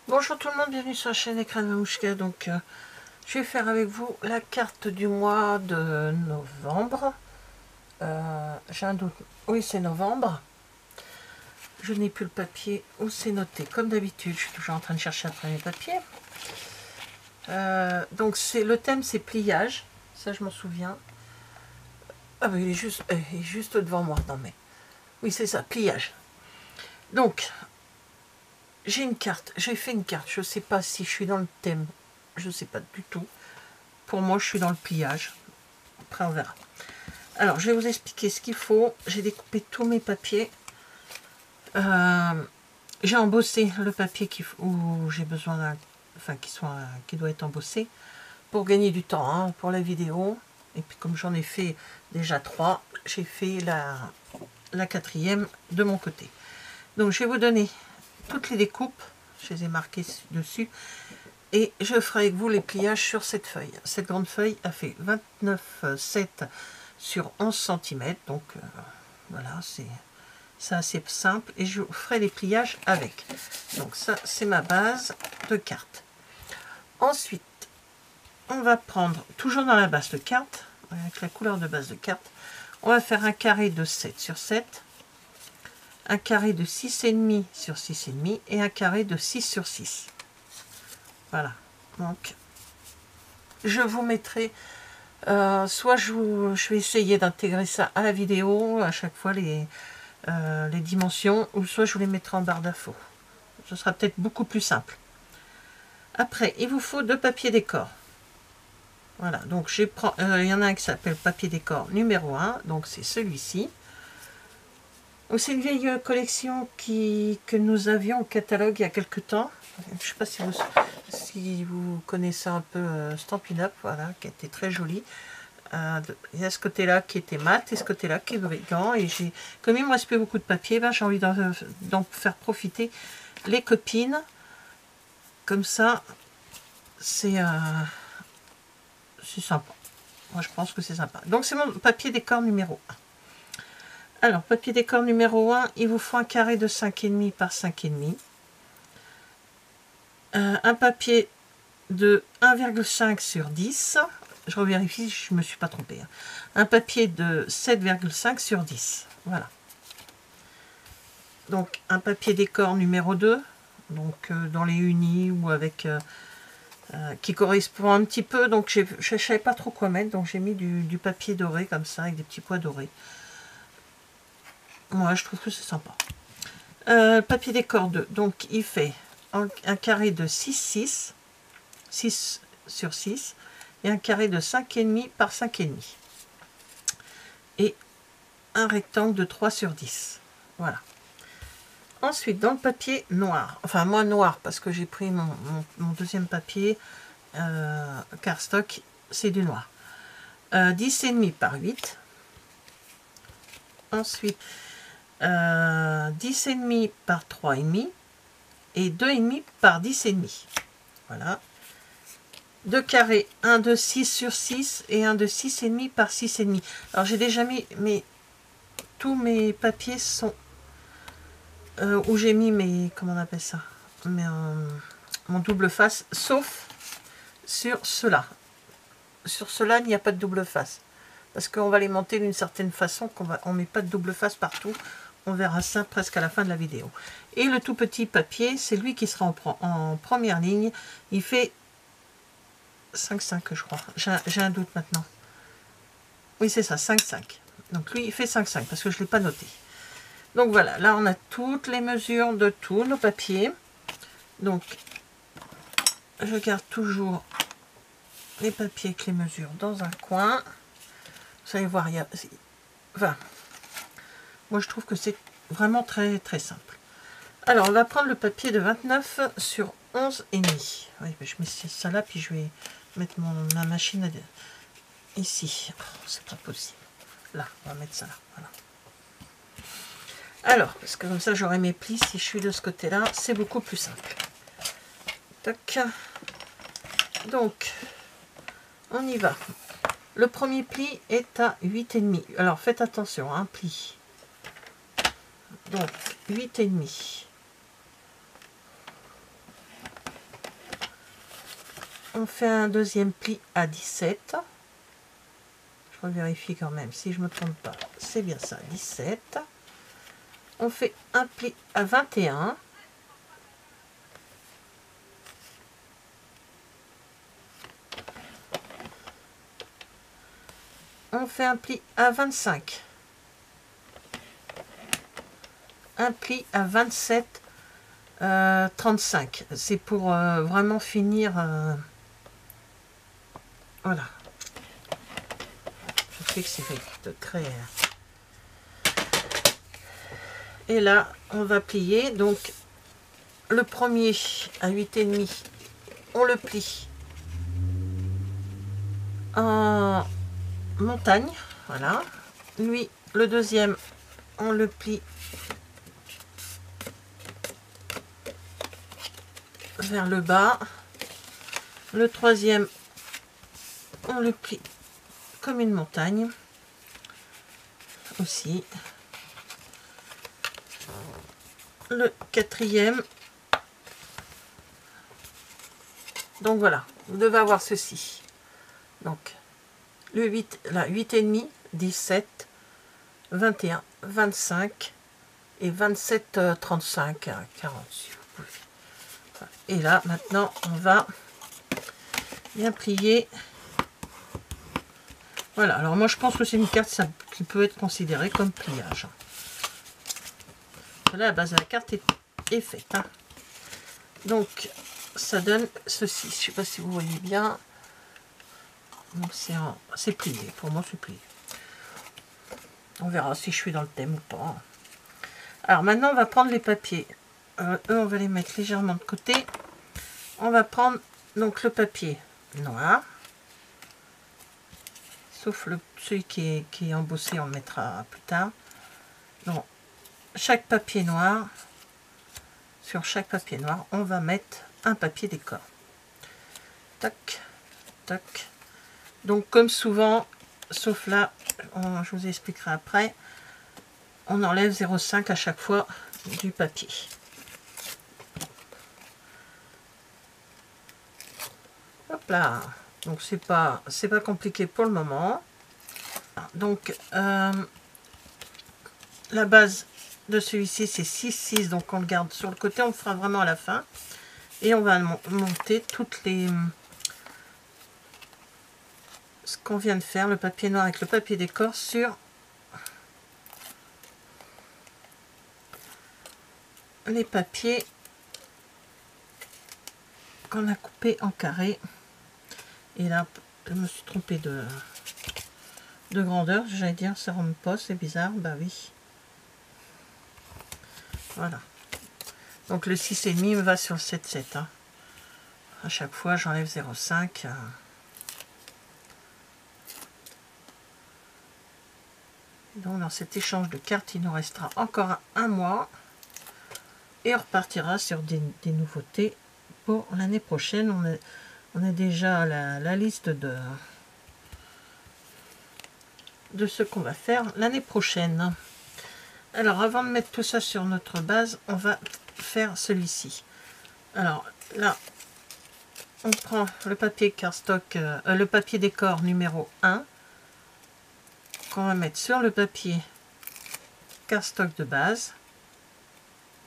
Bonjour tout le monde, bienvenue sur la chaîne Écran de Mamouchka. Donc, je vais faire avec vous la carte du mois de novembre. J'ai un doute. Oui, c'est novembre. Je n'ai plus le papier où c'est noté. Comme d'habitude, je suis toujours en train de chercher après mes papiers. Donc, le thème, c'est pliage. Ça, je m'en souviens. Ah, mais il est juste devant moi. Non, mais oui, c'est ça, pliage. Donc, j'ai une carte. J'ai fait une carte. Je ne sais pas si je suis dans le thème. Je ne sais pas du tout. Pour moi, je suis dans le pliage. Après, on verra. Alors, je vais vous expliquer ce qu'il faut. J'ai découpé tous mes papiers. J'ai embossé le papier où j'ai besoin d'un... Enfin, qui doit être embossé. Pour gagner du temps, hein, pour la vidéo. Et puis, comme j'en ai fait déjà 3, j'ai fait la 4e de mon côté. Donc, je vais vous donner toutes les découpes. Je les ai marquées dessus. Et je ferai avec vous les pliages sur cette feuille. Cette grande feuille a fait 29,7 sur 11 cm. Donc voilà, c'est assez simple. Et je ferai les pliages avec. Donc ça, c'est ma base de carte. Ensuite, on va prendre, toujours dans la base de carte, avec la couleur de base de carte, on va faire un carré de 7 sur 7, un carré de 6,5 sur 6,5 et un carré de 6 sur 6. Voilà, donc je vous mettrai, soit je vais essayer d'intégrer ça à la vidéo, à chaque fois les dimensions, ou soit je vous les mettrai en barre d'infos. Ce sera peut-être beaucoup plus simple. Après, il vous faut 2 papiers décor. Voilà, donc il y en a un qui s'appelle papier décor numéro 1, donc c'est celui-ci. C'est une vieille collection que nous avions au catalogue il y a quelques temps. Je ne sais pas si vous connaissez un peu Stampin' Up, voilà, qui était très jolie. Il y a ce côté-là qui était mat et ce côté-là qui est brillant. Et comme il me reste plus beaucoup de papier, ben, j'ai envie d'en faire profiter les copines. Comme ça, c'est sympa. Moi, je pense que c'est sympa. Donc, c'est mon papier décor numéro 1. Alors, papier décor numéro 1, il vous faut un carré de 5,5 par 5,5. Un papier de 1,5 sur 10. Je revérifie si je ne me suis pas trompée. Un papier de 7,5 sur 10. Voilà. Donc, un papier décor numéro 2. Donc, dans les unis ou avec... qui correspond un petit peu. Donc, je ne savais pas trop quoi mettre. Donc, j'ai mis du papier doré comme ça, avec des petits pois dorés. Moi, je trouve que c'est sympa. Papier décor 2. Donc, il fait un carré de 6 sur 6 et un carré de 5,5 par 5,5. Et un rectangle de 3 sur 10. Voilà. Ensuite, dans le papier noir, enfin, moi noir, parce que j'ai pris mon deuxième papier cardstock, c'est du noir. 10,5 par 8. Ensuite, 10,5 par 3,5 et 2,5 par 10,5. Voilà. 2 carrés, un de 6 sur 6 et un de 6,5 par 6,5. Alors j'ai déjà mis tous mes papiers sont où j'ai mis mes, comment on appelle ça, mon double face, sauf sur cela. Sur cela, il n'y a pas de double face. Parce qu'on va les monter d'une certaine façon, on ne met pas de double face partout. On verra ça presque à la fin de la vidéo. Et le tout petit papier, c'est lui qui sera en première ligne. Il fait 5,5 je crois. J'ai un doute maintenant. Oui, c'est ça, 5,5. Donc lui, il fait 5,5 parce que je ne l'ai pas noté. Donc voilà, là on a toutes les mesures de tous nos papiers. Donc, je garde toujours les papiers avec les mesures dans un coin. Vous allez voir, enfin, moi je trouve que c'est vraiment très très simple. Alors on va prendre le papier de 29 sur 11,5. Oui, je mets ça là, puis je vais mettre ma machine ici. Oh, c'est pas possible. Là, on va mettre ça là. Voilà. Alors, parce que comme ça j'aurai mes plis, si je suis de ce côté-là, c'est beaucoup plus simple. Tac. Donc, on y va. Le premier pli est à 8,5. Alors faites attention, un pli. Donc 8,5. On fait un deuxième pli à 17. Je revérifie quand même si je me trompe pas. C'est bien ça, 17. On fait un pli à 21. On fait un pli à 25. Un pli à 27, 35. C'est pour vraiment finir. Voilà. Je sais que c'est très. Et là, on va plier. Donc, le premier à 8,5, on le plie en montagne. Voilà. Lui, le deuxième, on le plie vers le bas. Le troisième, on le plie comme une montagne aussi. Le quatrième. Donc voilà, vous devez avoir ceci. Donc le 8, là, 8,5, 17, 21, 25 et 27, 35, 40 si vous pouvez. Voilà. Et là, maintenant, on va bien plier. Voilà, alors moi je pense que c'est une carte qui peut être considérée comme pliage. Là, la base de la carte est faite. Hein. Donc, ça donne ceci. Je ne sais pas si vous voyez bien. Donc, c'est plié. Pour moi, c'est plié. On verra si je suis dans le thème ou pas. Alors, maintenant, on va prendre les papiers. Eux, on va les mettre légèrement de côté. On va prendre donc le papier noir. Sauf celui qui est embossé, on le mettra plus tard. Donc, chaque papier noir, sur chaque papier noir, on va mettre un papier décor. Tac, tac. Donc, comme souvent, sauf là, je vous expliquerai après, on enlève 0,5 à chaque fois du papier. Hop là. Donc, c'est pas compliqué pour le moment. Donc, la base de celui-ci, c'est 6,6. Donc, on le garde sur le côté. On le fera vraiment à la fin. Et on va monter toutes les... ce qu'on vient de faire, le papier noir avec le papier décor sur les papiers qu'on a coupés en carré. Et là, je me suis trompée de grandeur, j'allais dire, ça ne rentre pas, c'est bizarre, bah oui. Voilà. Donc le 6,5 me va sur le 7,7. Hein. À chaque fois, j'enlève 0,5. Donc dans cet échange de cartes, il nous restera encore un mois. Et on repartira sur des nouveautés pour l'année prochaine. On a déjà la liste de ce qu'on va faire l'année prochaine. Alors avant de mettre tout ça sur notre base, on va faire celui-ci. Alors là, on prend le papier cardstock, le papier décor numéro 1 qu'on va mettre sur le papier cardstock de base.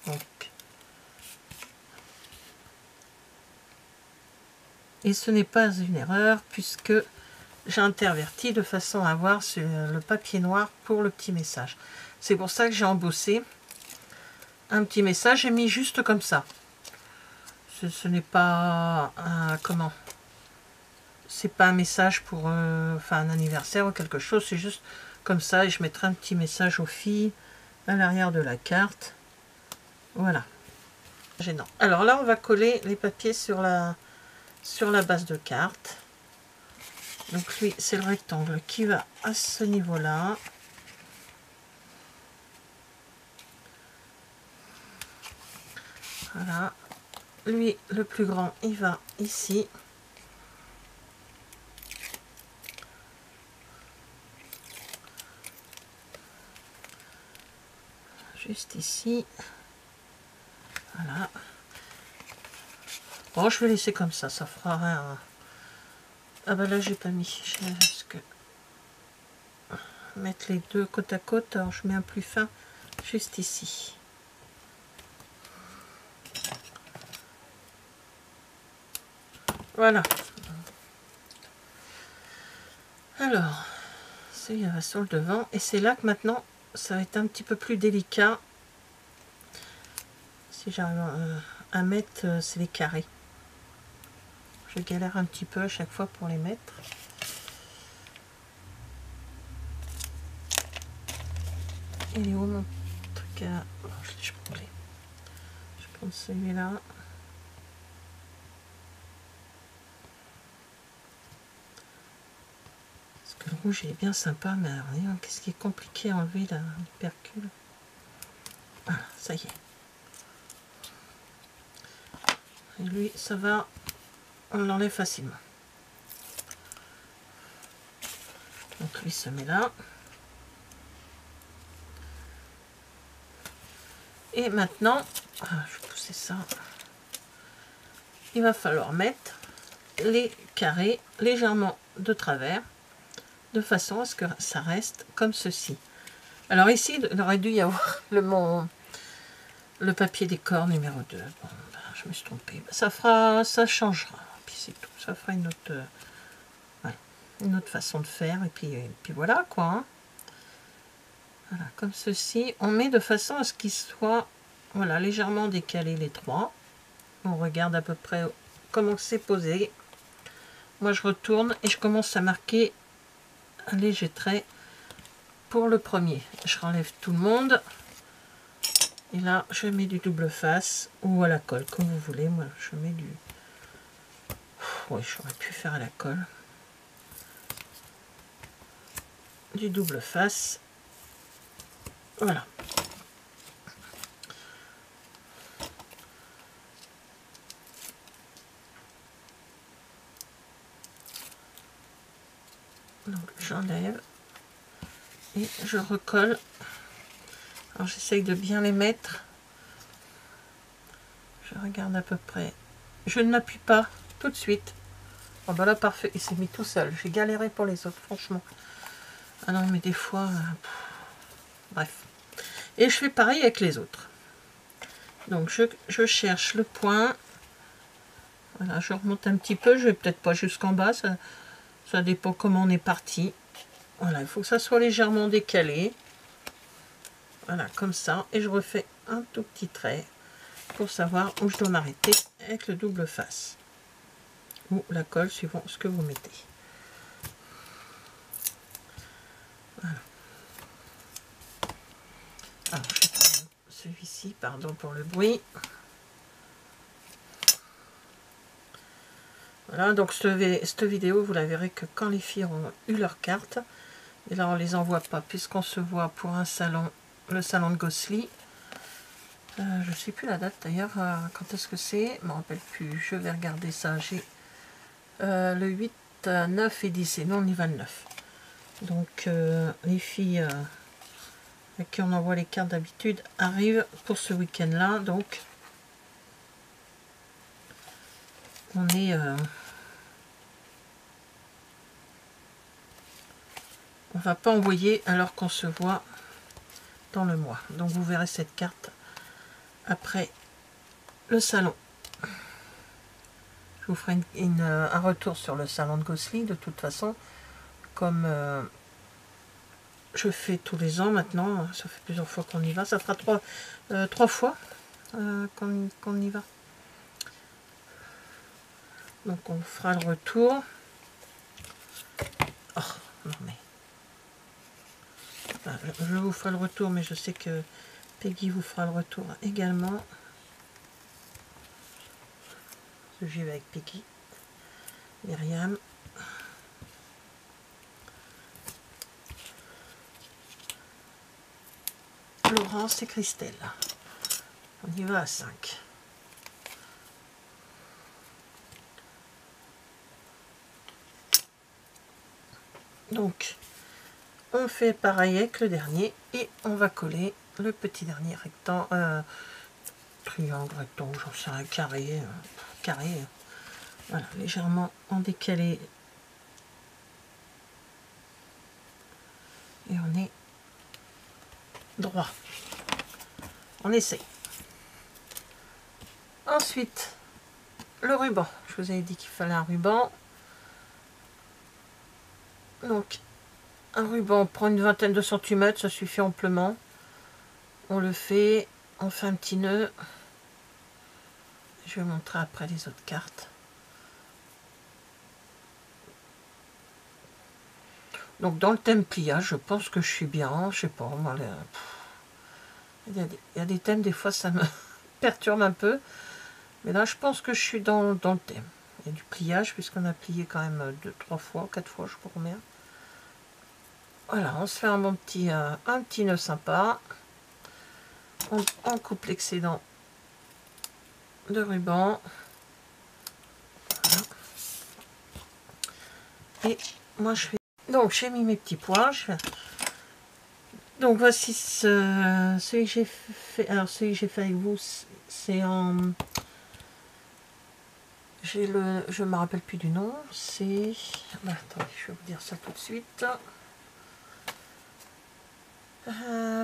Donc, et ce n'est pas une erreur puisque j'ai interverti de façon à avoir le papier noir pour le petit message. C'est pour ça que j'ai embossé un petit message et mis juste comme ça. Ce n'est pas un, comment, c'est pas un message pour enfin un anniversaire ou quelque chose, c'est juste comme ça et je mettrai un petit message aux filles à l'arrière de la carte. Voilà. Gênant. Alors là, on va coller les papiers sur la base de carte. Donc lui, c'est le rectangle qui va à ce niveau-là. Voilà. Lui, le plus grand, il va ici. Juste ici. Voilà. Bon, je vais laisser comme ça fera Ah bah là j'ai pas mis, parce que mettre les deux côte à côte, alors je mets un plus fin juste ici. Voilà. Alors, celui-là va sur le devant, et c'est là que maintenant ça va être un petit peu plus délicat. Si j'arrive à mettre, c'est les carrés. Je galère un petit peu à chaque fois pour les mettre. Il est où mon truc à... Oh, je prends celui-là. Parce que le rouge est bien sympa, mais alors, qu'est-ce qui est compliqué à enlever là, l'hypercule. Voilà, ça y est. Et lui, ça va, on l'enlève facilement. Donc lui se met là. Et maintenant, je vais pousser ça. Il va falloir mettre les carrés légèrement de travers, de façon à ce que ça reste comme ceci. Alors ici, il aurait dû y avoir le papier décor numéro 2. Bon, ben, je me suis trompée. Ça changera. Puis c'est tout. Ça fera une autre façon de faire. Et puis voilà quoi. Hein. Voilà, comme ceci. On met de façon à ce qu'ils soient voilà, légèrement décalés les trois. On regarde à peu près comment c'est posé. Moi je retourne et je commence à marquer un léger trait pour le premier. Je renlève tout le monde. Et là, je mets du double face ou à la colle, comme vous voulez. Moi, je mets du... Oui, j'aurais pu faire à la colle. Du double face. Voilà. Donc, j'enlève. Et je recolle. Alors, j'essaye de bien les mettre. Je regarde à peu près. Je ne m'appuie pas tout de suite. Oh ben là, parfait. Il s'est mis tout seul. J'ai galéré pour les autres, franchement. Ah non, mais des fois... bref. Et je fais pareil avec les autres. Donc, je cherche le point. Voilà, je remonte un petit peu. Je vais peut-être pas jusqu'en bas. Ça dépend comment on est parti. Voilà, il faut que ça soit légèrement décalé. Voilà, comme ça. Et je refais un tout petit trait pour savoir où je dois m'arrêter avec le double face. Ou la colle, suivant ce que vous mettez. Voilà. Alors, je vais prendre celui-ci, pardon pour le bruit. Voilà, donc cette vidéo, vous la verrez que quand les filles ont eu leur carte. Et là, on les envoie pas, puisqu'on se voit pour un salon, le salon de Gosselies. Je ne sais plus la date d'ailleurs, quand est-ce que c'est, je ne me rappelle plus, je vais regarder ça. J'ai le 8, 9 et 10, et nous on y va le 9. Donc les filles à qui on envoie les cartes d'habitude arrivent pour ce week-end-là, donc on est... on va pas envoyer alors qu'on se voit dans le mois. Donc vous verrez cette carte après le salon. Je vous ferai un retour sur le salon de Gosselies de toute façon, comme je fais tous les ans maintenant, ça fait plusieurs fois qu'on y va, ça fera trois fois qu'on y va. Donc on fera le retour. Oh non mais... Enfin, je vous ferai le retour, mais je sais que Peggy vous fera le retour également. J'y vais avec Peggy. Myriam. Laurence et Christelle. On y va à 5. Donc, on fait pareil avec le dernier et on va coller le petit dernier rectangle, triangle, rectangle, j'en sais un carré, carré. Voilà, légèrement en décalé droit. On essaye. Ensuite, le ruban. Je vous avais dit qu'il fallait un ruban. Donc, un ruban, on prend une vingtaine de centimètres, ça suffit amplement. On le fait, on fait un petit nœud. Je vais montrer après les autres cartes. Donc dans le thème pliage, je pense que je suis bien. Je sais pas, moi, il y a des thèmes, des fois ça me perturbe un peu. Mais là, je pense que je suis dans le thème. Il y a du pliage, puisqu'on a plié quand même 2, 3 fois, 4 fois, je crois combien. Voilà, on se fait un petit nœud sympa. On coupe l'excédent de ruban. Voilà. Et moi, je fais... Donc, j'ai mis mes petits pois. Donc, voici celui que j'ai fait. Alors, celui que j'ai fait avec vous, c'est en... Je ne me rappelle plus du nom. C'est... attendez, je vais vous dire ça tout de suite.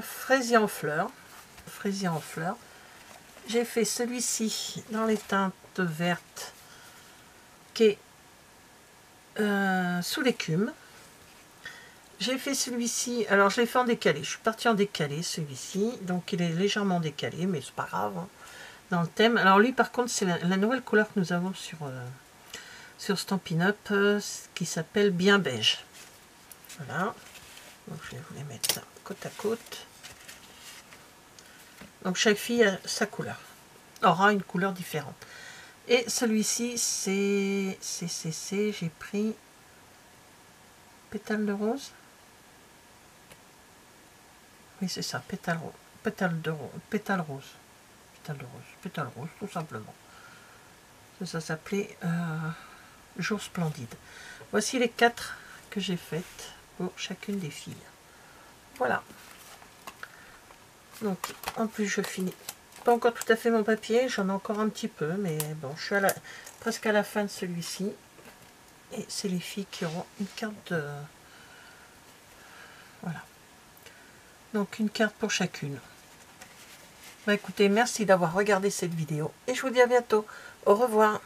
Fraisier en fleurs. Fraisier en fleurs. J'ai fait celui-ci dans les teintes vertes qui est sous l'écume. J'ai fait celui-ci, alors je l'ai fait en décalé, je suis partie en décalé celui-ci, donc il est légèrement décalé, mais c'est pas grave, hein, dans le thème. Alors lui par contre c'est la nouvelle couleur que nous avons sur Stampin' Up, qui s'appelle Bien Beige. Voilà, donc je vais vous les mettre ça côte à côte. Donc chaque fille a sa couleur, aura une couleur différente. Et celui-ci c'est j'ai pris pétale de rose. Oui, c'est ça, pétale rose, pétale rose, tout simplement. Ça s'appelait Jour splendide. Voici les 4 que j'ai faites pour chacune des filles. Voilà. Donc, en plus, je finis pas encore tout à fait mon papier, j'en ai encore un petit peu, mais bon, je suis presque à la fin de celui-ci. Et c'est les filles qui auront une carte de... Voilà. Donc une carte pour chacune. Bah, écoutez, merci d'avoir regardé cette vidéo et je vous dis à bientôt. Au revoir.